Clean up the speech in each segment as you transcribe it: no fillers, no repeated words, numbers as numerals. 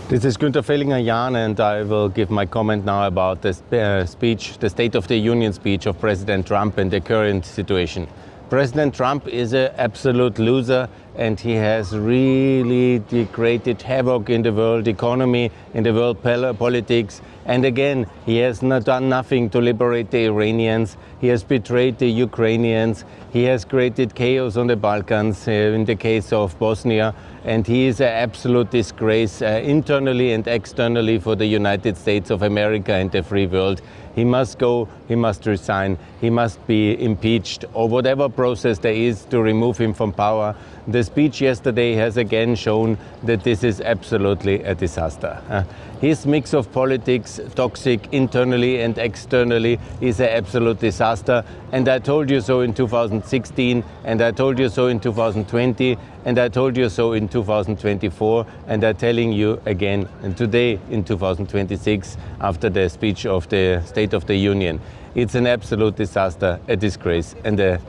This is Günther Fehlinger-Jahn, and I will give my comment now about the speech, the State of the Union speech of President Trump and the current situation. President Trump is an absolute loser, and he has really created havoc in the world economy, in the world politics. And again, he has not done nothing to liberate the Iranians. He has betrayed the Ukrainians. He has created chaos on the Balkans, in the case of Bosnia. And he is an absolute disgrace internally and externally for the United States of America and the free world. He must go, he must resign, he must be impeached, or whatever process there is to remove him from power. The speech yesterday has again shown that this is absolutely a disaster. His mix of politics, toxic internally and externally, is an absolute disaster. And I told you so in 2016, and I told you so in 2020, and I told you so in 2024, and I'm telling you again and today in 2026 after the speech of the State of the Union. It's an absolute disaster, a disgrace, and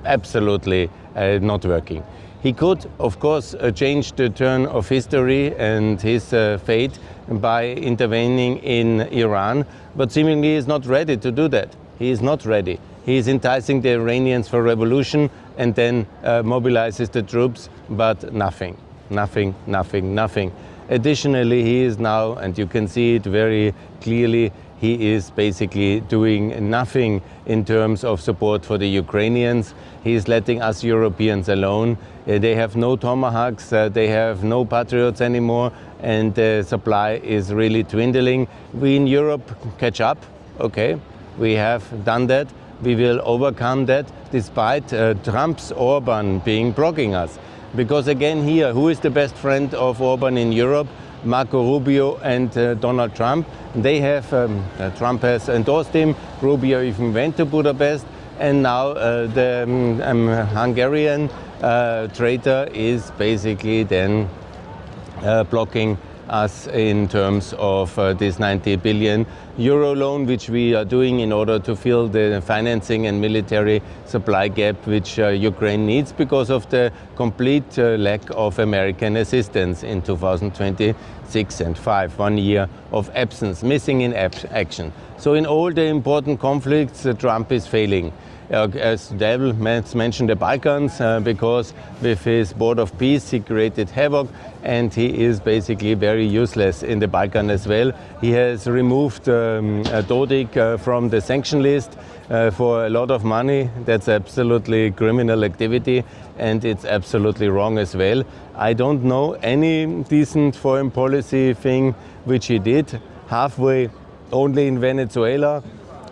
absolutely not working. He could, of course, change the turn of history and his fate by intervening in Iran, but seemingly he is not ready to do that. He is not ready. He is enticing the Iranians for revolution and then mobilizes the troops, but nothing. Additionally, he is now, and you can see it very clearly, he is basically doing nothing in terms of support for the Ukrainians. He is letting us Europeans alone. They have no Tomahawks, they have no Patriots anymore, and the supply is really dwindling. We in Europe catch up, okay, we have done that. We will overcome that despite Trump's Orban blocking us. Because again here, who is the best friend of Orban in Europe? Marco Rubio and Donald Trump. They have, Trump has endorsed him, Rubio even went to Budapest, and now the Hungarian traitor is basically then blocking us in terms of this 90 billion euro loan, which we are doing in order to fill the financing and military supply gap which Ukraine needs because of the complete lack of American assistance in 2026 and 5, 1 year of absence, missing in action. So in all the important conflicts, Trump is failing. As Devil mentioned the Balkans, because with his Board of Peace he created havoc, and he is basically very useless in the Balkan as well. He has removed Dodik from the sanction list for a lot of money. That's absolutely criminal activity, and it's absolutely wrong as well. I don't know any decent foreign policy thing which he did, halfway only in Venezuela.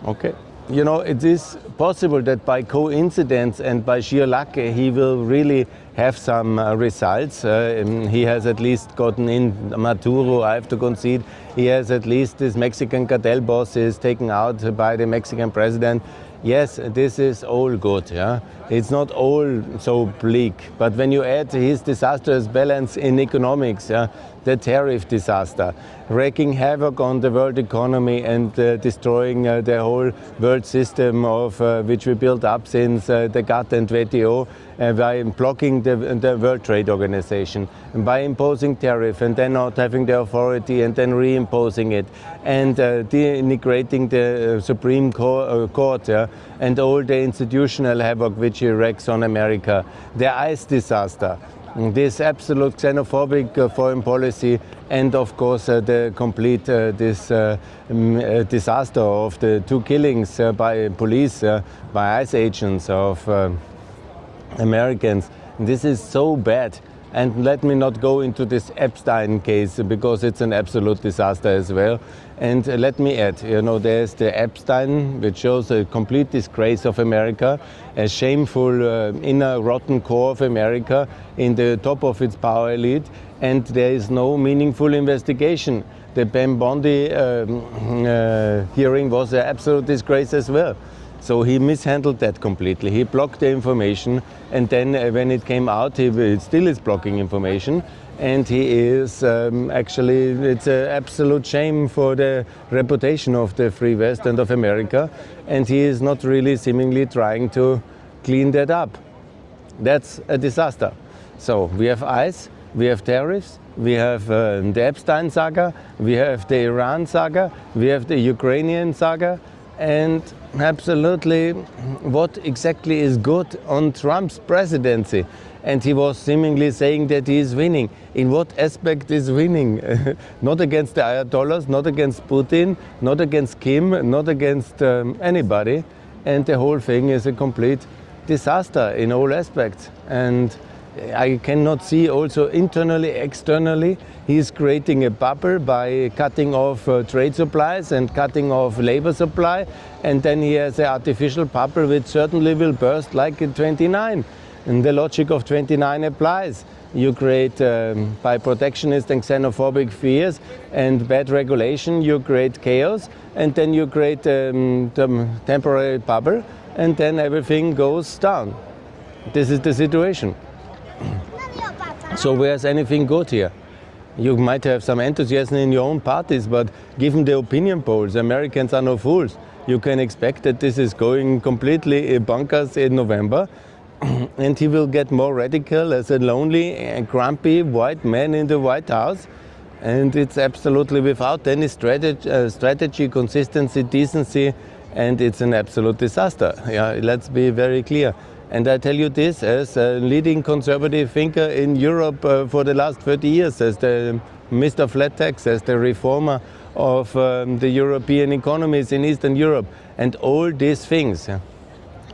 Okay. You know, it is possible that by coincidence and by sheer luck he will really have some results. He has at least gotten in Maduro, I have to concede. He has at least this Mexican cartel boss is taken out by the Mexican president. Yes, this is all good, yeah. It's not all so bleak, but when you add his disastrous balance in economics, yeah, the tariff disaster, wreaking havoc on the world economy and destroying the whole world system of which we built up since the GATT and WTO, by blocking the World Trade Organization, and by imposing tariff and then not having the authority and then reimposing it, and denigrating the Supreme Court, and all the institutional havoc which he wreaks on America, the ICE disaster, this absolute xenophobic foreign policy, and of course the complete disaster of the 2 killings by police, by ICE agents of Americans. This is so bad. And let me not go into this Epstein case because it's an absolute disaster as well. And let me add, you know, there's the Epstein, which shows a complete disgrace of America, a shameful inner rotten core of America in the top of its power elite, and there is no meaningful investigation. The Pam Bondi hearing was an absolute disgrace as well. So he mishandled that completely. He blocked the information, and then when it came out, he still is blocking information. And he is actually, it's an absolute shame for the reputation of the Free West and of America. And he is not really seemingly trying to clean that up. That's a disaster. So we have ICE, we have tariffs, we have the Epstein saga, we have the Iran saga, we have the Ukrainian saga, and absolutely what exactly is good on Trump's presidency. And he was seemingly saying that he is winning. In what aspect is winning? Not against the Ayatollahs, not against Putin, not against Kim, not against anybody. And the whole thing is a complete disaster in all aspects. And I cannot see also internally, externally, he's creating a bubble by cutting off trade supplies and cutting off labor supply. And then he has an artificial bubble which certainly will burst like in 29. And the logic of 29 applies. You create, by protectionist and xenophobic fears and bad regulation, you create chaos, and then you create the temporary bubble, and then everything goes down. This is the situation. So where's anything good here? You might have some enthusiasm in your own parties, but given the opinion polls, Americans are no fools. You can expect that this is going completely bonkers in November. And he will get more radical as a lonely and grumpy white man in the White House. And it's absolutely without any strategy, consistency, decency, and it's an absolute disaster. Yeah, let's be very clear. And I tell you this as a leading conservative thinker in Europe for the last 30 years, as the Mr. Flat Tax, as the reformer of the European economies in Eastern Europe, and all these things. Yeah.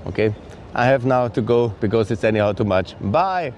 Okay. I have now to go because it's anyhow too much. Bye!